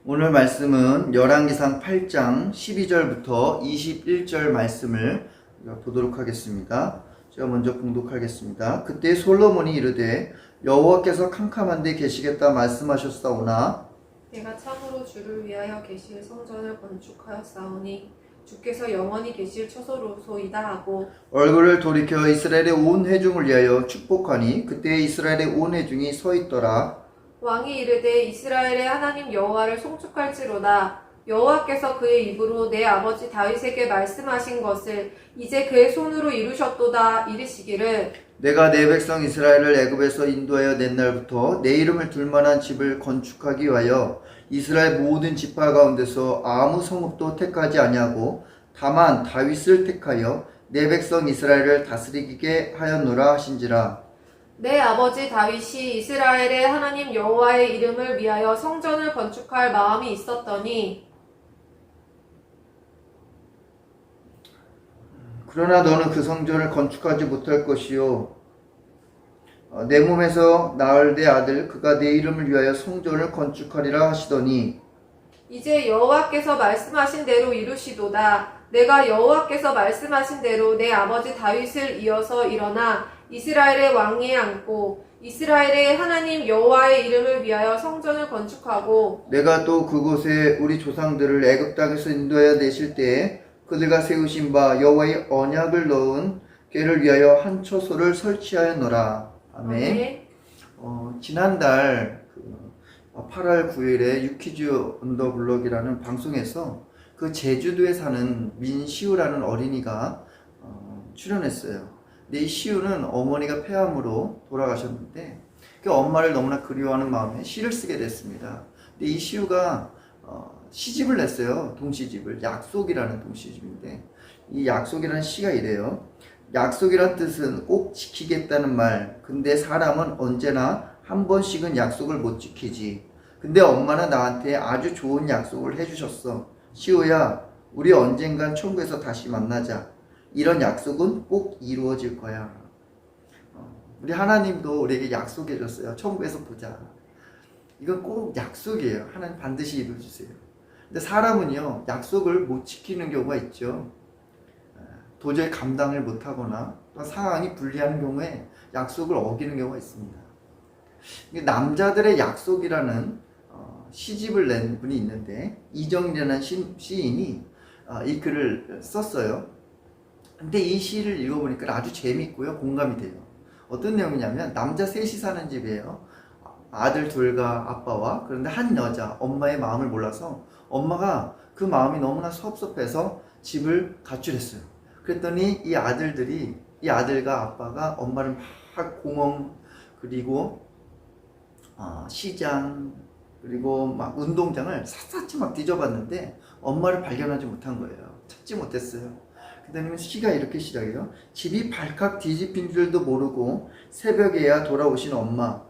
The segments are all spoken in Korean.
오늘 말씀은 열왕기상 8장 12절부터 21절 말씀을 보도록 하겠습니다. 제가 먼저 봉독하겠습니다. 그때 솔로몬이 이르되 여호와께서 캄캄한 데 계시겠다 말씀하셨사오나 내가 참으로 주를 위하여 계실 성전을 건축하였사오니 주께서 영원히 계실 처소로소이다 하고 얼굴을 돌이켜 이스라엘의 온 회중을 위하여 축복하니 그때 이스라엘의 온 회중이 서 있더라. 왕이 이르되 이스라엘의 하나님 여호와를 송축할지로다. 여호와께서 그의 입으로 내 아버지 다윗에게 말씀하신 것을 이제 그의 손으로 이루셨도다. 이르시기를 내가 내 백성 이스라엘을 애굽에서 인도하여 낸 날부터 내 이름을 둘 만한 집을 건축하기 위하여 이스라엘 모든 지파 가운데서 아무 성읍도 택하지 아니하고 다만 다윗을 택하여 내 백성 이스라엘을 다스리게 하였노라 하신지라. 내 아버지 다윗이 이스라엘의 하나님 여호와의 이름을 위하여 성전을 건축할 마음이 있었더니 그러나 너는 그 성전을 건축하지 못할 것이요 내 몸에서 낳을 내 아들 그가 내 이름을 위하여 성전을 건축하리라 하시더니 이제 여호와께서 말씀하신 대로 이루시도다. 내가 여호와께서 말씀하신 대로 내 아버지 다윗을 이어서 일어나 이스라엘의 왕위에 앉고 이스라엘의 하나님 여호와의 이름을 위하여 성전을 건축하고 내가 또 그곳에 우리 조상들을 애굽 땅에서 인도하여 내실 때에 그들과 세우신 바 여호와의 언약을 넣은 궤를 위하여 한 처소를 설치하였노라. 아멘. 지난달 8월 9일에 유퀴즈 언더블럭이라는 방송에서 그 제주도에 사는 민시우라는 어린이가 출연했어요. 근데 이 시우는 어머니가 폐암으로 돌아가셨는데 그 엄마를 너무나 그리워하는 마음에 시를 쓰게 됐습니다. 근데 이 시우가 시집을 냈어요. 동시집을. 약속이라는 동시집인데 이 약속이라는 시가 이래요. 약속이란 뜻은 꼭 지키겠다는 말. 근데 사람은 언제나 한 번씩은 약속을 못 지키지. 근데 엄마는 나한테 아주 좋은 약속을 해주셨어. 시우야, 우리 언젠간 천국에서 다시 만나자. 이런 약속은 꼭 이루어질 거야. 우리 하나님도 우리에게 약속해줬어요. 천국에서 보자. 이건 꼭 약속이에요. 하나님 반드시 이루어주세요. 근데 사람은요, 약속을 못 지키는 경우가 있죠. 도저히 감당을 못하거나 상황이 불리한 경우에 약속을 어기는 경우가 있습니다. 남자들의 약속이라는 시집을 낸 분이 있는데 이정재라는 시인이 이 글을 썼어요. 근데 이 시를 읽어보니까 아주 재밌고요, 공감이 돼요. 어떤 내용이냐면 남자 셋이 사는 집이에요. 아들 둘과 아빠와. 그런데 한 여자, 엄마의 마음을 몰라서 엄마가 그 마음이 너무나 섭섭해서 집을 가출했어요. 그랬더니 이 아들과 아빠가 엄마를 막 공원, 그리고 시장, 그리고 막 운동장을 샅샅이 막 뒤져봤는데 엄마를 발견하지 못한 거예요. 찾지 못했어요. 그다음에 시가 이렇게 시작해요. 집이 발칵 뒤집힌 줄도 모르고 새벽에야 돌아오신 엄마.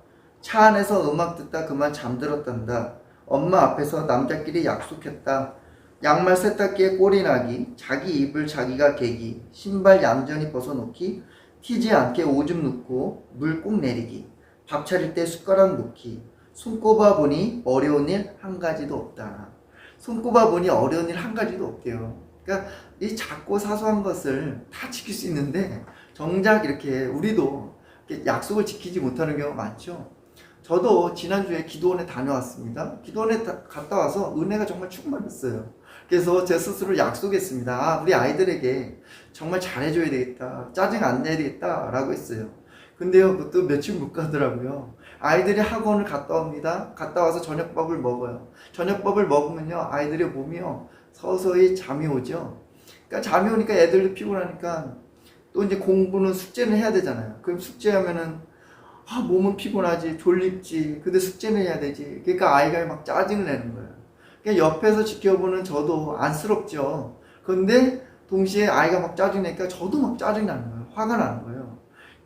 차 안에서 음악 듣다 그만 잠들었단다. 엄마 앞에서 남자끼리 약속했다. 양말 세탁기에 꼴이 나기, 자기 이불 자기가 개기, 신발 얌전히 벗어놓기, 튀지 않게 오줌 넣고 물 꼭 내리기, 밥 차릴 때 숟가락 놓기, 손꼽아 보니 어려운 일 한 가지도 없다. 손꼽아 보니 어려운 일 한 가지도 없대요. 그러니까 이 작고 사소한 것을 다 지킬 수 있는데 정작 이렇게 우리도 이렇게 약속을 지키지 못하는 경우가 많죠. 저도 지난주에 기도원에 다녀왔습니다. 기도원에 갔다 와서 은혜가 정말 충만했어요. 그래서 제 스스로 약속했습니다. 우리 아이들에게 정말 잘해줘야 되겠다. 짜증 안 내야 되겠다. 라고 했어요. 근데요, 그것도 며칠 못 가더라고요. 아이들이 학원을 갔다 옵니다. 갔다 와서 저녁밥을 먹어요. 저녁밥을 먹으면요, 아이들의 몸이요, 서서히 잠이 오죠. 그러니까 잠이 오니까 애들도 피곤하니까 또 이제 공부는 숙제는 해야 되잖아요. 그럼 숙제하면은 몸은 피곤하지, 졸립지, 근데 숙제는 해야 되지. 그러니까 아이가 막 짜증을 내는 거예요. 그러니까 옆에서 지켜보는 저도 안쓰럽죠. 그런데 동시에 아이가 막 짜증내니까 저도 막 짜증나는 거예요. 화가 나는 거예요.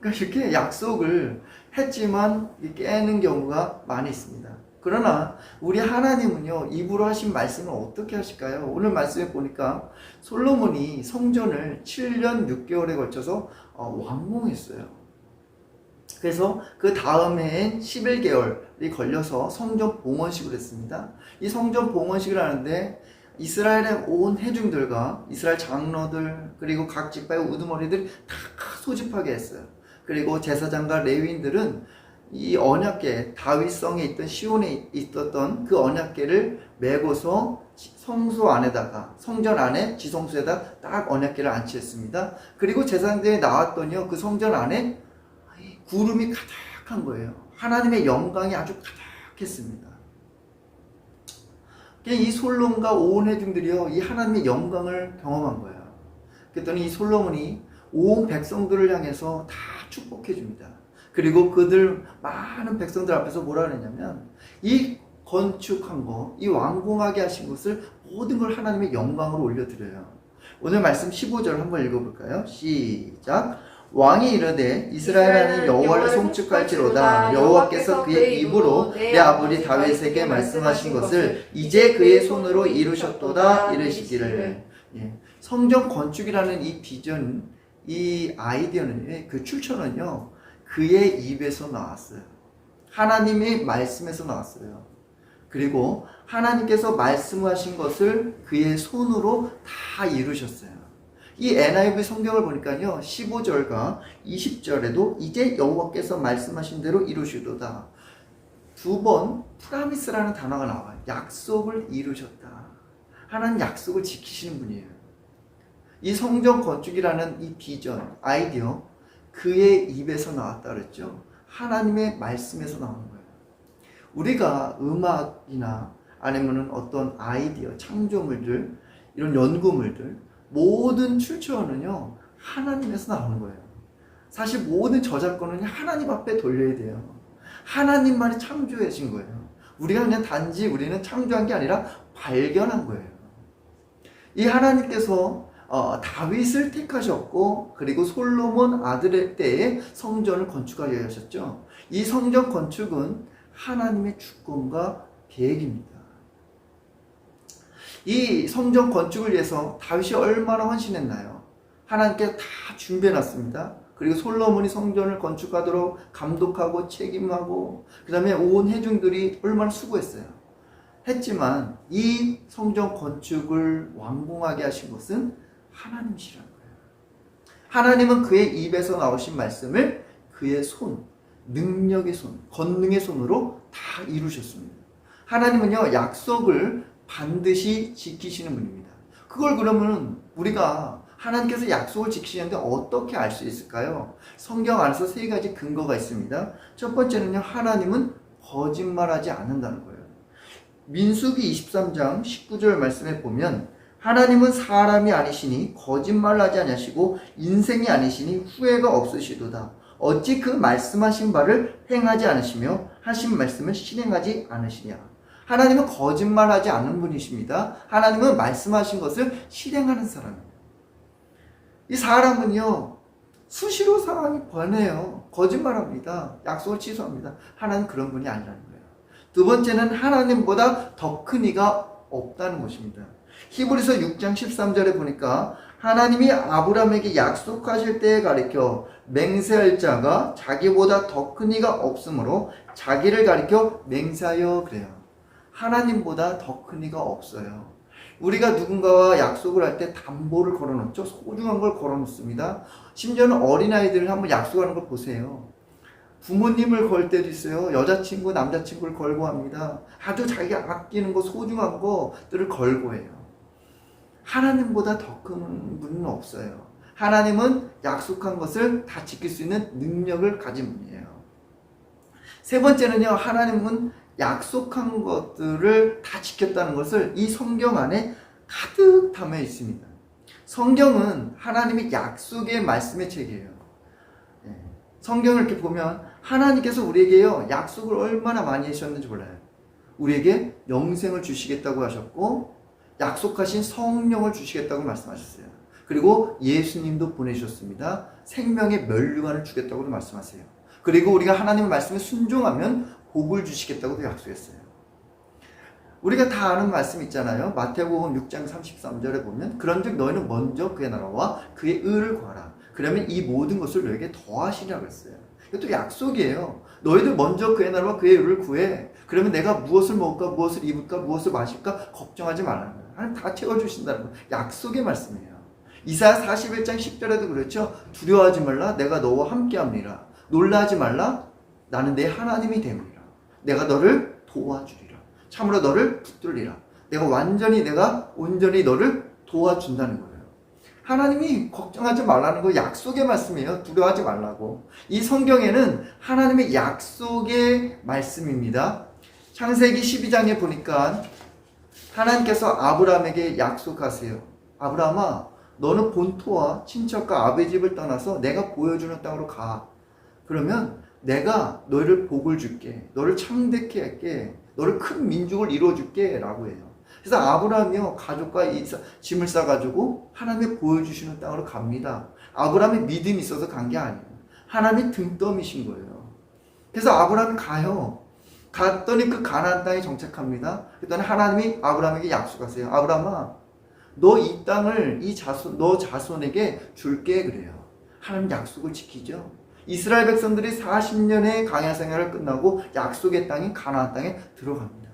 그러니까 이렇게 약속을 했지만 깨는 경우가 많이 있습니다. 그러나 우리 하나님은요, 입으로 하신 말씀을 어떻게 하실까요? 오늘 말씀에 보니까 솔로몬이 성전을 7년 6개월에 걸쳐서 완공했어요. 그래서 그 다음 해인 11개월, 걸려서 성전 봉헌식을 했습니다. 이 성전 봉헌식을 하는데 이스라엘의 온 회중들과 이스라엘 장로들 그리고 각 지파의 우두머리들 다 소집하게 했어요. 그리고 제사장과 레위인들은 이 언약궤, 다윗성에 있던 시온에 있었던 그 언약궤를 메고서 성소 안에다가, 성전 안에 지성소에다 딱 언약궤를 안치했습니다. 그리고 제사장들이 나왔더니요, 그 성전 안에 구름이 가득한 거예요. 하나님의 영광이 아주 가득했습니다. 이 솔로몬과 온 회중들이요, 이 하나님의 영광을 경험한 거예요. 그랬더니 이 솔로몬이 온 백성들을 향해서 다 축복해 줍니다. 그리고 그들 많은 백성들 앞에서 뭐라 그랬냐면, 이 건축한 거, 이 완공하게 하신 것을 모든 걸 하나님의 영광으로 올려드려요. 오늘 말씀 15절 한번 읽어볼까요? 시작. 왕이 이르되 이스라엘은 여호와를 송축할지로다. 여호와께서 그의 입으로 내 아버지 다윗에게 말씀하신 것을 이제 그의 손으로 이루셨도다 이르시기를. 성전 건축이라는 이 비전, 이 아이디어는, 그 출처는요, 그의 입에서 나왔어요. 하나님의 말씀에서 나왔어요. 그리고 하나님께서 말씀하신 것을 그의 손으로 다 이루셨어요. 이 NIV 성경을 보니까요, 15절과 20절에도 이제 여호와께서 말씀하신 대로 이루시도다. 두 번 프라미스라는 단어가 나와요. 약속을 이루셨다. 하나님 약속을 지키시는 분이에요. 이 성전 건축이라는 이 비전, 아이디어, 그의 입에서 나왔다 그랬죠. 하나님의 말씀에서 나오는 거예요. 우리가 음악이나 아니면 어떤 아이디어, 창조물들, 이런 연구물들, 모든 출처는요, 하나님에서 나오는 거예요. 사실 모든 저작권은 하나님 앞에 돌려야 돼요. 하나님만이 창조하신 거예요. 우리가 그냥 단지 우리는 창조한 게 아니라 발견한 거예요. 이 하나님께서 다윗을 택하셨고, 그리고 솔로몬 아들의 때에 성전을 건축하게 하셨죠. 이 성전 건축은 하나님의 주권과 계획입니다. 이 성전 건축을 위해서 다윗이 얼마나 헌신했나요? 하나님께 다 준비해놨습니다. 그리고 솔로몬이 성전을 건축하도록 감독하고 책임하고, 그 다음에 온 회중들이 얼마나 수고했어요. 했지만 이 성전 건축을 완공하게 하신 것은 하나님이시라는 거예요. 하나님은 그의 입에서 나오신 말씀을 그의 손, 능력의 손, 권능의 손으로 다 이루셨습니다. 하나님은요, 약속을 반드시 지키시는 분입니다. 그걸 그러면 우리가 하나님께서 약속을 지키시는데 어떻게 알 수 있을까요? 성경 안에서 세 가지 근거가 있습니다. 첫 번째는요, 하나님은 거짓말하지 않는다는 거예요. 민수기 23장 19절 말씀에 보면, 하나님은 사람이 아니시니 거짓말하지 아니하시고 인생이 아니시니 후회가 없으시도다. 어찌 그 말씀하신 바를 행하지 않으시며 하신 말씀을 실행하지 않으시냐. 하나님은 거짓말하지 않는 분이십니다. 하나님은 말씀하신 것을 실행하는 사람이에요. 이 사람은요, 수시로 상황이 변해요. 거짓말합니다. 약속을 취소합니다. 하나님 그런 분이 아니라는 거예요. 두 번째는 하나님보다 더 큰 이가 없다는 것입니다. 히브리서 6장 13절에 보니까 하나님이 아브라함에게 약속하실 때에 가리켜 맹세할 자가 자기보다 더 큰 이가 없으므로 자기를 가리켜 맹세하여 그래요. 하나님보다 더 큰 이가 없어요. 우리가 누군가와 약속을 할 때 담보를 걸어놓죠. 소중한 걸 걸어놓습니다. 심지어는 어린아이들을 한번 약속하는 걸 보세요. 부모님을 걸 때도 있어요. 여자친구, 남자친구를 걸고 합니다. 아주 자기가 아끼는 거, 소중한 것들을 걸고 해요. 하나님보다 더 큰 분은 없어요. 하나님은 약속한 것을 다 지킬 수 있는 능력을 가진 분이에요. 세 번째는요, 하나님은 약속한 것들을 다 지켰다는 것을 이 성경 안에 가득 담아 있습니다. 성경은 하나님의 약속의 말씀의 책이에요. 성경을 이렇게 보면 하나님께서 우리에게요, 약속을 얼마나 많이 하셨는지 몰라요. 우리에게 영생을 주시겠다고 하셨고, 약속하신 성령을 주시겠다고 말씀하셨어요. 그리고 예수님도 보내주셨습니다. 생명의 면류관을 주겠다고도 말씀하세요. 그리고 우리가 하나님의 말씀에 순종하면 복을 주시겠다고도 약속했어요. 우리가 다 아는 말씀 있잖아요. 마태복음 6장 33절에 보면, 그런즉 너희는 먼저 그의 나라와 그의 의를 구하라. 그러면 이 모든 것을 너에게 더하시리라고 했어요. 이것도 약속이에요. 너희들 먼저 그의 나라와 그의 의를 구해. 그러면 내가 무엇을 먹을까, 무엇을 입을까, 무엇을 마실까 걱정하지 말라는 거예요. 하나님 다 채워주신다는 거예요. 약속의 말씀이에요. 이사야 41장 10절에도 그렇죠. 두려워하지 말라. 내가 너와 함께함이라. 놀라지 말라. 나는 내 하나님이 됨이라. 내가 너를 도와주리라. 참으로 너를 붙들리라. 내가 온전히 너를 도와준다는 거예요. 하나님이 걱정하지 말라는 거 약속의 말씀이에요. 두려워하지 말라고. 이 성경에는 하나님의 약속의 말씀입니다. 창세기 12장에 보니까 하나님께서 아브라함에게 약속하세요. 아브라함아, 너는 본토와 친척과 아버지 집을 떠나서 내가 보여주는 땅으로 가. 그러면 내가 너를 복을 줄게. 너를 창대케 할게. 너를 큰 민족을 이루어줄게. 라고 해요. 그래서 아브라함이요, 가족과 짐을 싸가지고 하나님이 보여주시는 땅으로 갑니다. 아브라함이 믿음이 있어서 간 게 아니에요. 하나님이 등떠미신 거예요. 그래서 아브라함이 가요. 갔더니 그 가나안 땅에 정착합니다. 그랬더니 하나님이 아브라함에게 약속하세요. 아브라함아, 너 이 땅을 너 자손에게 줄게. 그래요. 하나님 약속을 지키죠. 이스라엘 백성들이 40년의 광야 생활을 끝나고 약속의 땅인 가나안 땅에 들어갑니다.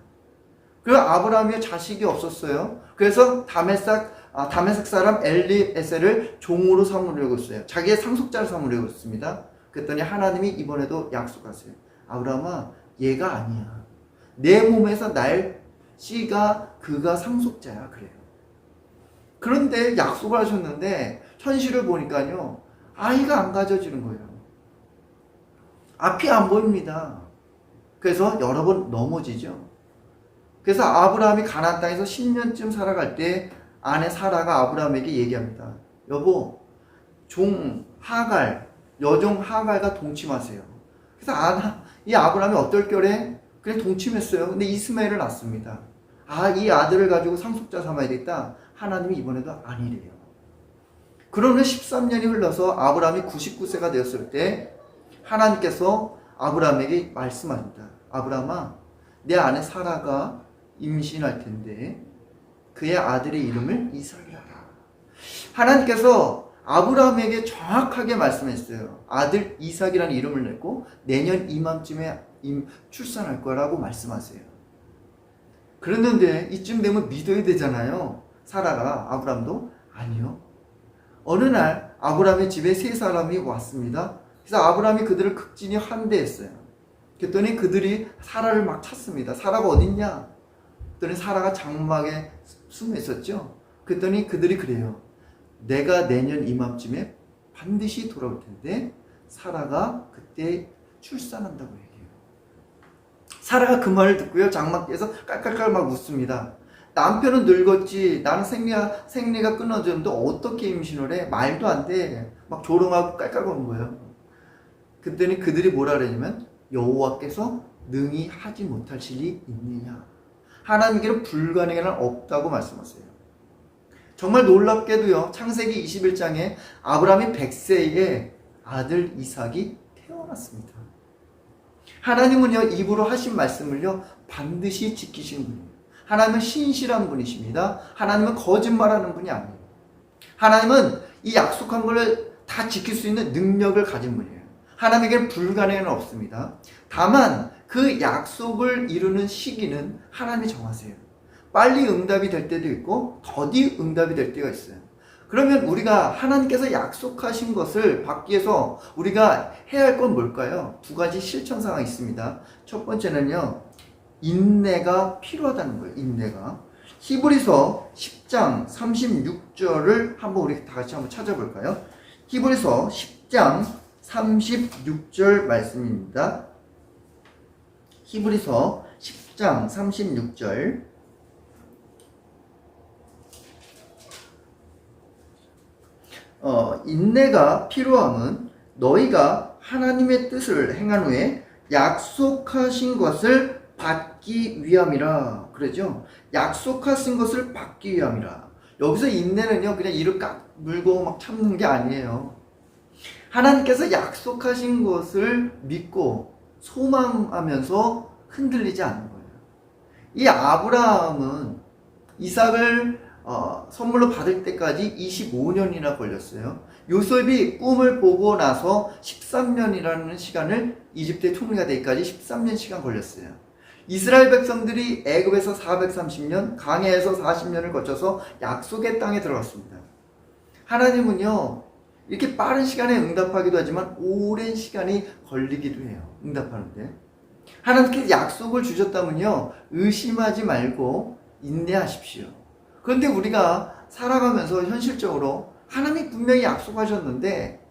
그리고 아브라함이 자식이 없었어요. 그래서 다메섹 사람 엘리에셀을 종으로 삼으려고 했어요. 자기의 상속자를 삼으려고 했습니다. 그랬더니 하나님이 이번에도 약속하세요. 아브라함아, 얘가 아니야. 내 몸에서 날 씨가 그가 상속자야. 그래요. 그런데 약속을 하셨는데 현실을 보니까요, 아이가 안 가져지는 거예요. 앞이 안 보입니다. 그래서 여러 번 넘어지죠. 그래서 아브라함이 가나안 땅에서 10년쯤 살아갈 때 아내 사라가 아브라함에게 얘기합니다. 여보, 여종 하갈과 동침하세요. 그래서 이 아브라함이 어떨 결에 그냥 동침했어요. 근데 이스마엘을 낳습니다. 이 아들을 가지고 상속자 삼아야 되겠다. 하나님이 이번에도 아니래요. 그러면 13년이 흘러서 아브라함이 99세가 되었을 때 하나님께서 아브라함에게 말씀합니다. 아브라함아, 내 아내 사라가 임신할 텐데 그의 아들의 이름을 이삭이라 하라. 하나님께서 아브라함에게 정확하게 말씀했어요. 아들 이삭이라는 이름을 냈고 내년 이맘쯤에 출산할 거라고 말씀하세요. 그랬는데 이쯤 되면 믿어야 되잖아요. 사라가. 아브라함도 아니요. 어느 날 아브라함의 집에 세 사람이 왔습니다. 그래서 아브라함이 그들을 극진히 환대했어요. 그랬더니 그들이 사라를 막 찾습니다. 사라가 어딨냐? 그랬더니 사라가 장막에 숨어 있었죠. 그랬더니 그들이 그래요. 내가 내년 이맘쯤에 반드시 돌아올 텐데 사라가 그때 출산한다고 얘기해요. 사라가 그 말을 듣고요, 장막에서 깔깔깔 막 웃습니다. 남편은 늙었지, 나는 생리가 끊어졌는데 어떻게 임신을 해? 말도 안 돼. 막 조롱하고 깔깔거리는 거예요. 그랬더니 그들이 뭐라 그러냐면 여호와께서 능히 하지 못할 일이 있느냐. 하나님께는 불가능한 일 없다고 말씀하세요. 정말 놀랍게도요, 창세기 21장에 아브라함이 100세에 아들 이삭이 태어났습니다. 하나님은요, 입으로 하신 말씀을요, 반드시 지키시는 분이에요. 하나님은 신실한 분이십니다. 하나님은 거짓말하는 분이 아니에요. 하나님은 이 약속한 걸 다 지킬 수 있는 능력을 가진 분이에요. 하나님에게는 불가능한 건 없습니다. 다만 그 약속을 이루는 시기는 하나님이 정하세요. 빨리 응답이 될 때도 있고 더디 응답이 될 때가 있어요. 그러면 우리가 하나님께서 약속하신 것을 받기 위해서 우리가 해야 할 건 뭘까요? 두 가지 실천 상황이 있습니다. 첫 번째는요, 인내가 필요하다는 거예요. 인내가. 히브리서 10장 36절을 한번 우리 다 같이 한번 찾아볼까요? 히브리서 10장 36절 말씀입니다. 히브리서 10장 36절. 인내가 필요함은 너희가 하나님의 뜻을 행한 후에 약속하신 것을 받기 위함이라. 그러죠? 약속하신 것을 받기 위함이라. 여기서 인내는요, 그냥 이를 깍 물고 막 참는 게 아니에요. 하나님께서 약속하신 것을 믿고 소망하면서 흔들리지 않는 거예요. 이 아브라함은 이삭을 선물로 받을 때까지 25년이나 걸렸어요. 요셉이 꿈을 보고 나서 13년이라는 시간을 이집트의 총리가 되기까지 13년 시간 걸렸어요. 이스라엘 백성들이 애굽에서 430년, 광야에서 40년을 거쳐서 약속의 땅에 들어갔습니다. 하나님은요, 이렇게 빠른 시간에 응답하기도 하지만 오랜 시간이 걸리기도 해요. 응답하는데. 하나님께 약속을 주셨다면요, 의심하지 말고 인내하십시오. 그런데 우리가 살아가면서 현실적으로 하나님이 분명히 약속하셨는데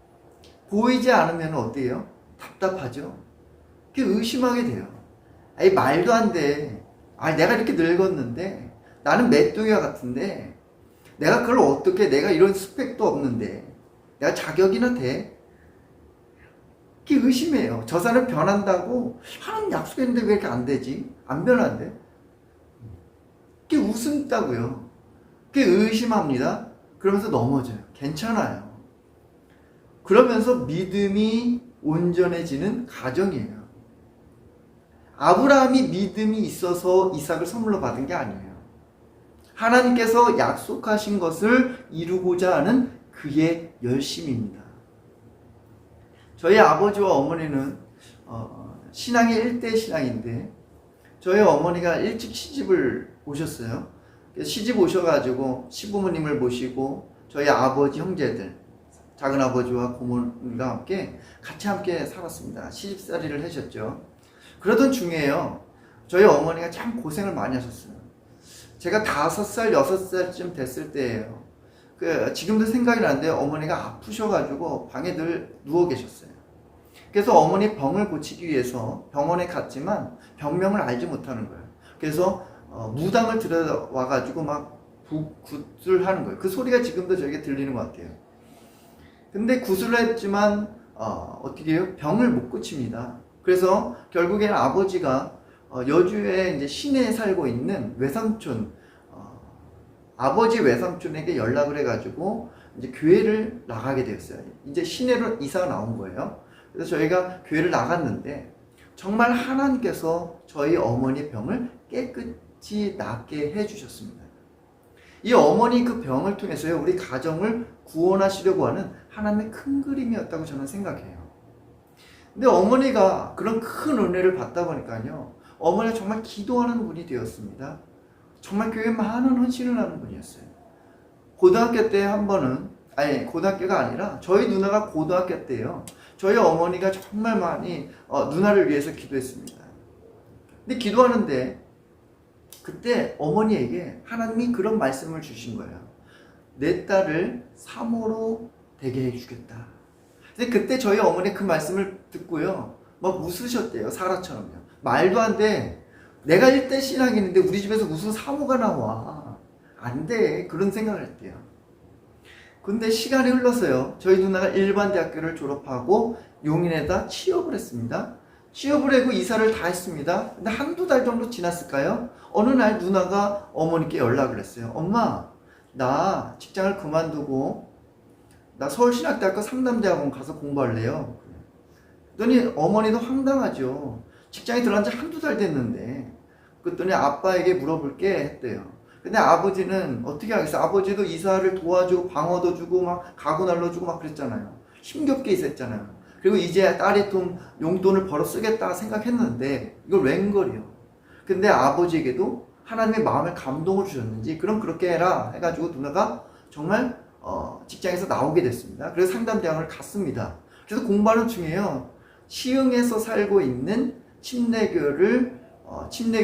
보이지 않으면 어때요? 답답하죠. 의심하게 돼요. 아니, 말도 안 돼. 아니, 내가 이렇게 늙었는데, 나는 메뚜기와 같은데, 내가 그걸 어떻게, 내가 이런 스펙도 없는데, 내가 자격이나 돼? 이렇게 의심해요. 저 사람 변한다고 하나님 약속했는데 왜 이렇게 안 되지? 안 변한대? 이렇게 웃음다고요. 이렇게 의심합니다. 그러면서 넘어져요. 괜찮아요. 그러면서 믿음이 온전해지는 가정이에요. 아브라함이 믿음이 있어서 이삭을 선물로 받은 게 아니에요. 하나님께서 약속하신 것을 이루고자 하는 그의 열심입니다. 저희 아버지와 어머니는 신앙이 1대 신앙인데 저희 어머니가 일찍 시집을 오셨어요. 시집 오셔가지고 시부모님을 모시고 저희 아버지 형제들, 작은 아버지와 고모님과 함께 살았습니다. 시집살이를 하셨죠. 그러던 중에요, 저희 어머니가 참 고생을 많이 하셨어요. 제가 5살, 6살쯤 됐을 때예요. 지금도 생각이 나는데 어머니가 아프셔가지고 방에 늘 누워 계셨어요. 그래서 어머니 병을 고치기 위해서 병원에 갔지만 병명을 알지 못하는 거예요. 그래서 무당을 들여와가지고 막 구술하는 거예요. 그 소리가 지금도 저에게 들리는 것 같아요. 근데 구술을 했지만 어떻게 해요? 병을 못 고칩니다. 그래서 결국에는 아버지가 여주에 이제 시내에 살고 있는 외삼촌, 아버지 외삼촌에게 연락을 해가지고 이제 교회를 나가게 되었어요. 이제 시내로 이사가 나온 거예요. 그래서 저희가 교회를 나갔는데 정말 하나님께서 저희 어머니 병을 깨끗이 낫게 해주셨습니다. 이 어머니 그 병을 통해서요, 우리 가정을 구원하시려고 하는 하나님의 큰 그림이었다고 저는 생각해요. 근데 어머니가 그런 큰 은혜를 받다 보니까요, 어머니가 정말 기도하는 분이 되었습니다. 정말 교회에 많은 헌신을 하는 분이었어요. 고등학교 때 한 번은, 고등학교가 아니라 저희 누나가 고등학교 때요, 저희 어머니가 정말 많이 누나를 위해서 기도했습니다. 근데 기도하는데 그때 어머니에게 하나님이 그런 말씀을 주신 거예요. 내 딸을 사모로 되게 해주겠다. 근데 그때 저희 어머니 그 말씀을 듣고요, 막 웃으셨대요. 사라처럼요. 말도 안 돼. 내가 1대 신앙인인데 우리 집에서 무슨 사모가 나와. 안 돼. 그런 생각을 했대요. 근데 시간이 흘러서요, 저희 누나가 일반 대학교를 졸업하고 용인에다 취업을 했습니다. 취업을 하고 이사를 다 했습니다. 근데 한두 달 정도 지났을까요? 어느 날 누나가 어머니께 연락을 했어요. 엄마, 나 직장을 그만두고 나 서울신학대학교 상담대학원 가서 공부할래요. 그랬더니 어머니도 황당하죠. 직장에 들어간 지 한두 달 됐는데. 그랬더니 아빠에게 물어볼게 했대요. 근데 아버지는 어떻게 하겠어요? 아버지도 이사를 도와주고 방어도 주고 막 가구 날려주고 막 그랬잖아요. 힘겹게 있었잖아요. 그리고 이제 딸이 좀 용돈을 벌어 쓰겠다 생각했는데 이걸 웬걸이요. 근데 아버지에게도 하나님의 마음에 감동을 주셨는지 그럼 그렇게 해라 해가지고 누나가 정말 직장에서 나오게 됐습니다. 그래서 상담대학원을 갔습니다. 그래서 공부하는 중에요, 시흥에서 살고 있는 침례교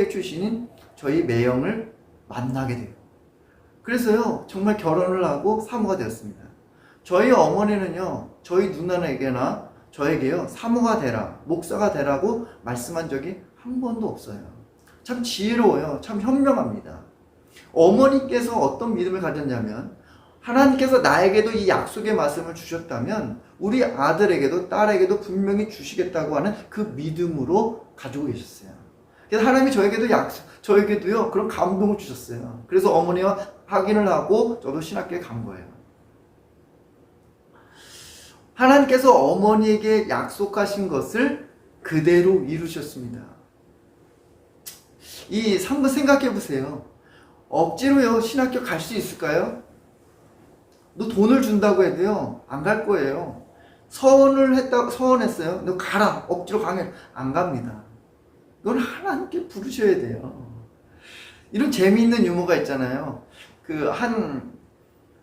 출신인 저희 매형을 만나게 돼요. 그래서요, 정말 결혼을 하고 사모가 되었습니다. 저희 어머니는요, 저희 누나에게나 저에게요, 사모가 되라, 목사가 되라고 말씀한 적이 한 번도 없어요. 참 지혜로워요. 참 현명합니다. 어머니께서 어떤 믿음을 가졌냐면, 하나님께서 나에게도 이 약속의 말씀을 주셨다면 우리 아들에게도 딸에게도 분명히 주시겠다고 하는 그 믿음으로 가지고 계셨어요. 그래서 하나님이 저에게도요, 그런 감동을 주셨어요. 그래서 어머니와 확인을 하고 저도 신학교에 간 거예요. 하나님께서 어머니에게 약속하신 것을 그대로 이루셨습니다. 한번 생각해 보세요. 억지로요, 신학교 갈 수 있을까요? 너 돈을 준다고 해도요, 안 갈 거예요. 서원했어요. 너 가라. 억지로 가면 안 갑니다. 이건 하나님께 부르셔야 돼요. 이런 재미있는 유머가 있잖아요.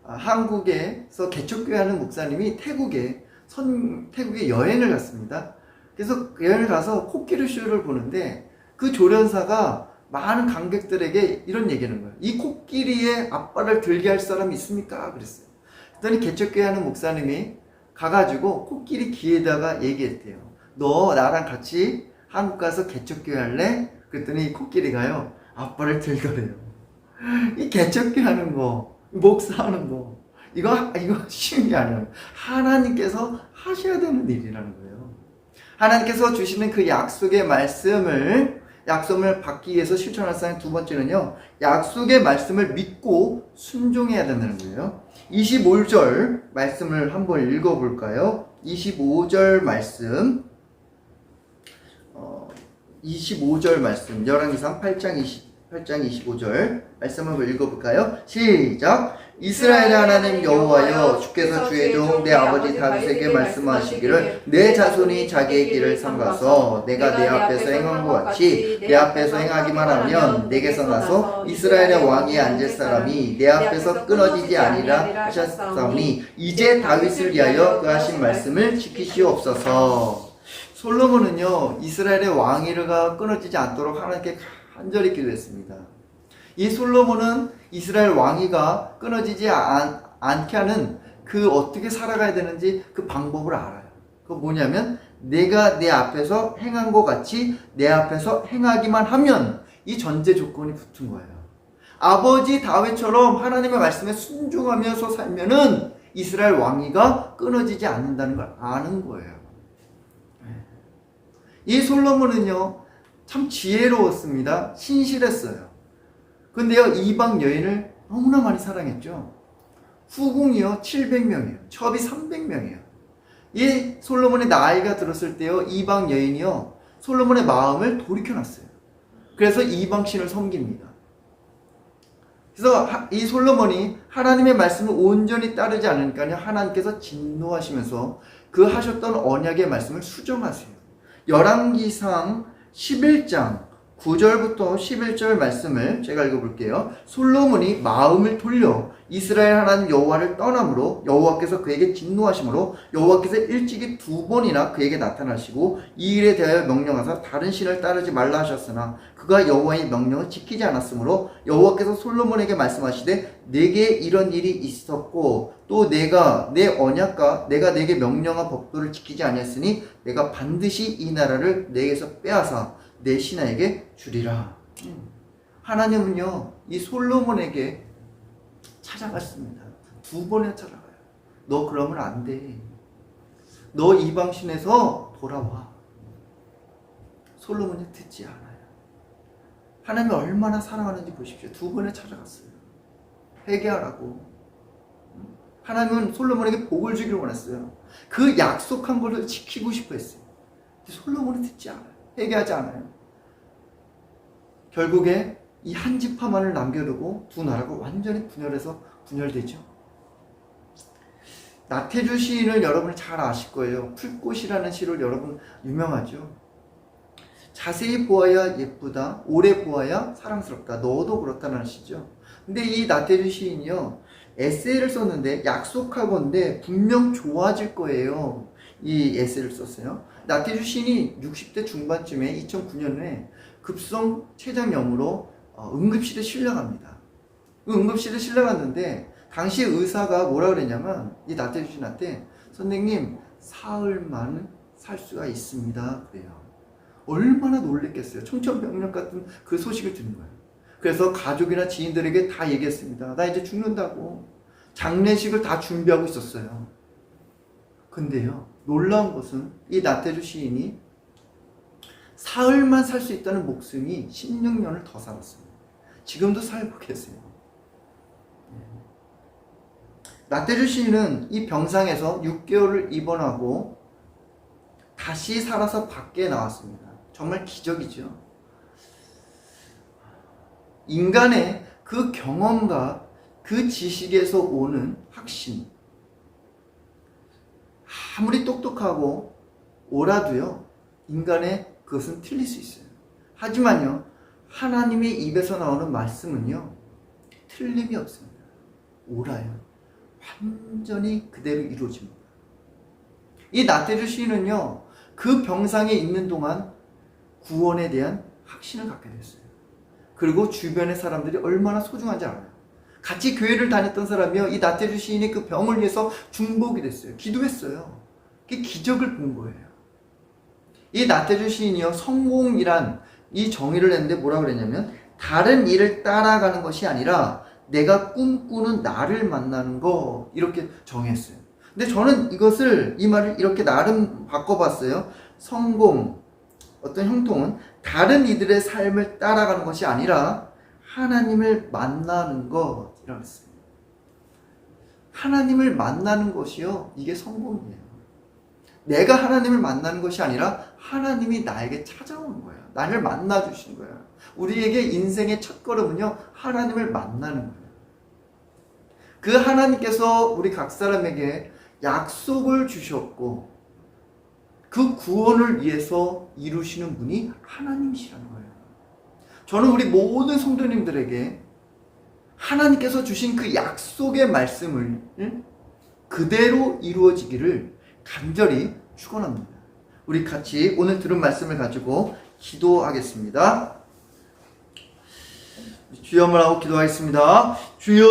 한국에서 개척교회 하는 목사님이 태국에 여행을 갔습니다. 그래서 여행을 가서 코끼리 쇼를 보는데 그 조련사가 많은 관객들에게 이런 얘기하는 거예요. 이 코끼리의 앞발을 들게 할 사람이 있습니까? 그랬어요. 그랬더니 개척교회 하는 목사님이 가가지고 코끼리 귀에다가 얘기했대요. 너 나랑 같이 한국 가서 개척교회 할래? 그랬더니 코끼리가요, 앞발을 들더래요. 이 개척교회 하는 거, 목사하는 거, 이거 쉬운 게 아니에요. 하나님께서 하셔야 되는 일이라는 거예요. 하나님께서 주시는 그 약속의 말씀을 받기 위해서 실천할 사람 두 번째는요, 약속의 말씀을 믿고 순종해야 된다는 거예요. 25절 말씀을 한번 읽어볼까요? 25절 말씀, 25절 말씀, 열왕기상 8장 25절 말씀 한번 읽어볼까요? 시작! 이스라엘의 하나님 여호와여, 주께서 주의 종 내 아버지 다윗에게 말씀하시기를 내 자손이 자기의 길을 삼가서 내가 내 앞에서 행한 것 같이 내 앞에서 행하기만 하면 내게서 나서 이스라엘의 왕위에 앉을 사람이 내 앞에서 끊어지지 아니라 하셨사오니 이제 다윗을 위하여 그 하신 말씀을 지키시옵소서. 솔로몬은요, 이스라엘의 왕위가 끊어지지 않도록 하나님께 간절히 기도했습니다. 이 솔로몬은 이스라엘 왕위가 끊어지지 않게 하는 어떻게 살아가야 되는지 그 방법을 알아요. 그거 뭐냐면, 내가 내 앞에서 행한 것 같이 내 앞에서 행하기만 하면, 이 전제 조건이 붙은 거예요. 아버지 다윗처럼 하나님의 말씀에 순종하면서 살면은 이스라엘 왕위가 끊어지지 않는다는 걸 아는 거예요. 이 솔로몬은요, 참 지혜로웠습니다. 신실했어요. 근데요, 이방 여인을 너무나 많이 사랑했죠. 후궁이요 700명이에요. 첩이 300명이에요. 이 솔로몬의 나이가 들었을 때요, 이방 여인이요 솔로몬의 마음을 돌이켜놨어요. 그래서 이방 신을 섬깁니다. 그래서 이 솔로몬이 하나님의 말씀을 온전히 따르지 않으니까요, 하나님께서 진노하시면서 그 하셨던 언약의 말씀을 수정하세요. 열왕기상 11장 9절부터 11절 말씀을 제가 읽어볼게요. 솔로몬이 마음을 돌려 이스라엘 하나님 여호와를 떠남으로 여호와께서 그에게 진노하심으로 여호와께서 일찍이 2번이나 그에게 나타나시고 이 일에 대하여 명령하사 다른 신을 따르지 말라 하셨으나 그가 여호와의 명령을 지키지 않았으므로 여호와께서 솔로몬에게 말씀하시되 내게 이런 일이 있었고 또 내가 내 언약과 내가 내게 명령한 법도를 지키지 아니했으니 내가 반드시 이 나라를 내게서 빼앗아 내 신하에게 주리라. 하나님은요, 이 솔로몬에게 찾아갔습니다. 2번이나 찾아가요. 너 그러면 안 돼. 너 이방신에서 돌아와. 솔로몬이 듣지 않아요. 하나님이 얼마나 사랑하는지 보십시오. 2번에 찾아갔어요. 회개하라고. 하나님은 솔로몬에게 복을 주기를 원했어요. 그 약속한 것을 지키고 싶어 했어요. 근데 솔로몬이 듣지 않아요. 회개하지 않아요. 결국에 이 한 지파만을 남겨두고 두 나라가 완전히 분열되죠. 나태주 시인을 여러분이 잘 아실 거예요. 풀꽃이라는 시를 여러분 유명하죠. 자세히 보아야 예쁘다, 오래 보아야 사랑스럽다, 너도 그렇다는 시죠. 근데 이 나태주 시인이요, 에세이를 썼는데 약속하건대 분명 좋아질 거예요. 이 에세이를 썼어요. 나태주 시인이 60대 중반쯤에 2009년에 급성 췌장염으로 응급실에 실려갑니다. 응급실에 실려갔는데 당시 의사가 뭐라 그랬냐면 이 나태주 시인한테 선생님 사흘만 살 수가 있습니다 그래요. 얼마나 놀랬겠어요. 청천벽력 같은 그 소식을 듣는 거예요. 그래서 가족이나 지인들에게 다 얘기했습니다. 나 이제 죽는다고. 장례식을 다 준비하고 있었어요. 근데요, 놀라운 것은 이 나태주 시인이 사흘만 살 수 있다는 목숨이 16년을 더 살았습니다. 지금도 살고 계세요. 나태주 시인은 이 병상에서 6개월을 입원하고 다시 살아서 밖에 나왔습니다. 정말 기적이죠. 인간의 그 경험과 그 지식에서 오는 확신, 아무리 똑똑하고 오라도요, 인간의 그것은 틀릴 수 있어요. 하지만요, 하나님의 입에서 나오는 말씀은요, 틀림이 없습니다. 옳아요. 완전히 그대로 이루어집니다. 이 나태주 시인은요, 그 병상에 있는 동안 구원에 대한 확신을 갖게 됐어요. 그리고 주변의 사람들이 얼마나 소중한지 알아요. 같이 교회를 다녔던 사람이요, 이 나태주 시인이 그 병을 위해서 중보하게 됐어요. 기도했어요. 그게 기적을 본 거예요. 이 나태주 시인이요, 성공이란 이 정의를 했는데 뭐라고 그랬냐면, 다른 일을 따라가는 것이 아니라 내가 꿈꾸는 나를 만나는 거, 이렇게 정의했어요. 근데 저는 이 말을 이렇게 나름 바꿔봤어요. 성공, 어떤 형통은 다른 이들의 삶을 따라가는 것이 아니라 하나님을 만나는 것이라고 했어요. 하나님을 만나는 것이요, 이게 성공이에요. 내가 하나님을 만나는 것이 아니라 하나님이 나에게 찾아오는 거예요. 나를 만나주시는 거예요. 우리에게 인생의 첫 걸음은요, 하나님을 만나는 거예요. 그 하나님께서 우리 각 사람에게 약속을 주셨고, 그 구원을 위해서 이루시는 분이 하나님이시라는 거예요. 저는 우리 모든 성도님들에게 하나님께서 주신 그 약속의 말씀을 그대로 이루어지기를 간절히 축원합니다. 우리 같이 오늘 들은 말씀을 가지고 기도하겠습니다. 주여 한번 하고 기도하겠습니다. 주여,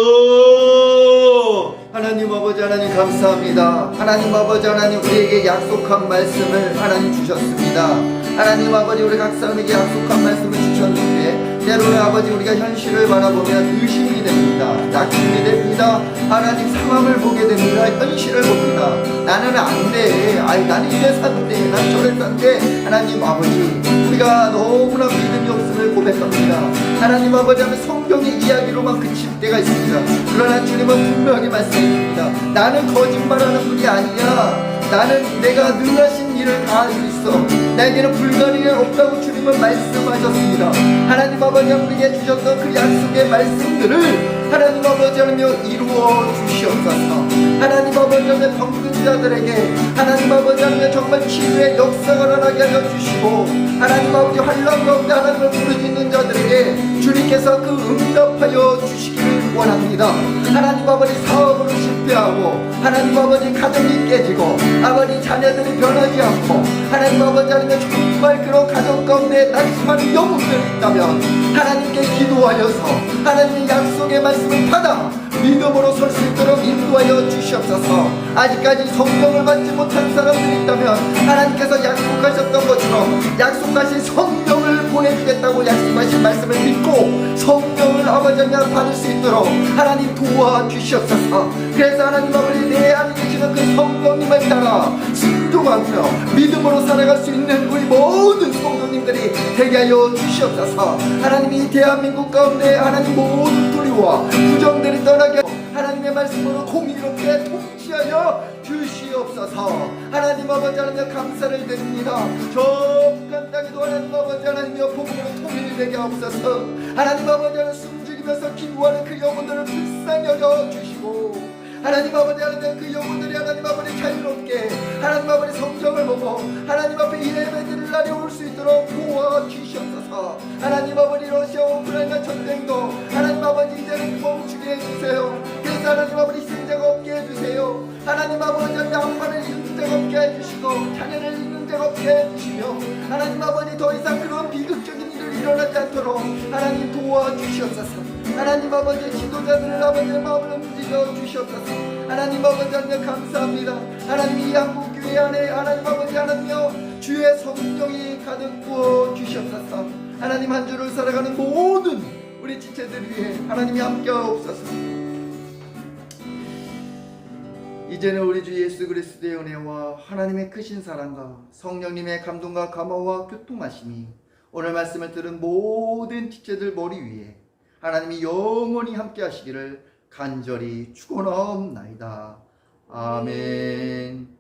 하나님 아버지 하나님 감사합니다. 하나님 아버지 하나님, 우리에게 약속한 말씀을 하나님 주셨습니다. 하나님 아버지, 우리 각 사람에게 약속한 말씀을 주셨는데 때로는 아버지 우리가 현실을 바라보면 의심이 됩니다. 낙심이 됩니다. 하나님 상황을 보게 됩니다. 현실을 봅니다. 나는 안 돼. 나는 이래서 안 돼. 난 저래서 안 돼. 하나님 아버지, 우리가 너무나 믿음이 없음을 고백합니다. 하나님 아버지 하면 성경의 이야기로만 그칠 때가 있습니다. 그러나 주님은 분명히 말씀해줍니다. 나는 거짓말하는 분이 아니야. 나는 내가 능하신 일을 다 할 수 있어. 나에게는 불가능한 일 없다고 주님은 말씀하셨습니다. 하나님 아버지 우리에게 주셨던 그 약속의 말씀들을 하나님 아버지 하나며 이루어 주시옵소서. 하나님 아버지 하나며 병든 자들에게 하나님 아버지 하나며 정말 치유의 역사가 일어나게 하여 주시고, 하나님 아버지 환난 가운데 하나님을 부르짖는 자들에게 주님께서 그 응답하여 주시기를 원합니다. 하나님 아버지 사업으로 실패하고, 하나님 아버지 가정이 깨지고, 아버지 자녀들이 변하지 않고, 하나님 아버지 하나님 정말 그런 가정 가운데 낙심하는 영혼들이 있다면 하나님께 기도하여서 하나님의 약속의 말씀을 받아 믿음으로 설 수 있도록 인도하여 주시옵소서. 아직까지 성령을 받지 못한 사람들이 있다면 하나님께서 약속하셨던 것처럼 약속하신 성령을 보내주겠다고 약속하신 말씀을 믿고 성령을 아버지 하나님 받을 수 있도록 하나님 도와주시옵소서. 그래서 하나님 아버지 내 안에 계시는 그 성령님을 따라 순종하며 믿음으로 살아갈 수 있는 우리 모든 성도님들이 되게 하여 주시옵소서. 하나님이 대한민국 가운데 하나님 모든 불의와 부정들이 떠나게 하나님의 말씀으로 공의롭게 통치하여 주시옵소서. 하나님 아버지 하나님 감사를 드립니다. 저 북한 땅에도 하나님 아버지 하나님여 복음으로 통일되게 하옵소서. 하나님 아버지 하나님 숨죽이면서 기도하는 그 영혼들을 불쌍히 여겨 주시고, 하나님 아버지 하나님 그 영혼들이 하나님 아버지 자유롭게 하나님 아버지 성경을 보고 하나님 앞에 예배드릴 날이 올 수 있도록 도와주시옵소서. 하나님 아버지 러시아 우크라이나 전쟁도 하나님 아버지 이제는 멈추게 해주세요. 그래서 하나님 아버지 희생자가 없게 해주세요. 하나님 아버지 양반을 잃는 자가 없게 해주시고 자녀를 잃는 자가 없게 해주시며, 하나님 아버지 더 이상 그런 비극적인 일을 일어나지 않도록 하나님 도와주시옵소서. 하나님 아버지 지도자들을 아버지의 마음을 움직여 주시옵소서. 하나님 아버지 하나님 감사합니다. 하나님 이 한국교회 안에 하나님 아버지 하나님여 주의 성령이 가득 부어 주시옵소서. 하나님 한 주를 살아가는 모든 우리 지체들 위해 하나님이 함께하옵소서. 이제는 우리 주 예수 그리스도의 은혜와 하나님의 크신 사랑과 성령님의 감동과 감화와 교통하심이 오늘 말씀을 들은 모든 지체들 머리 위에 하나님이 영원히 함께 하시기를 간절히 축원하옵나이다. 아멘.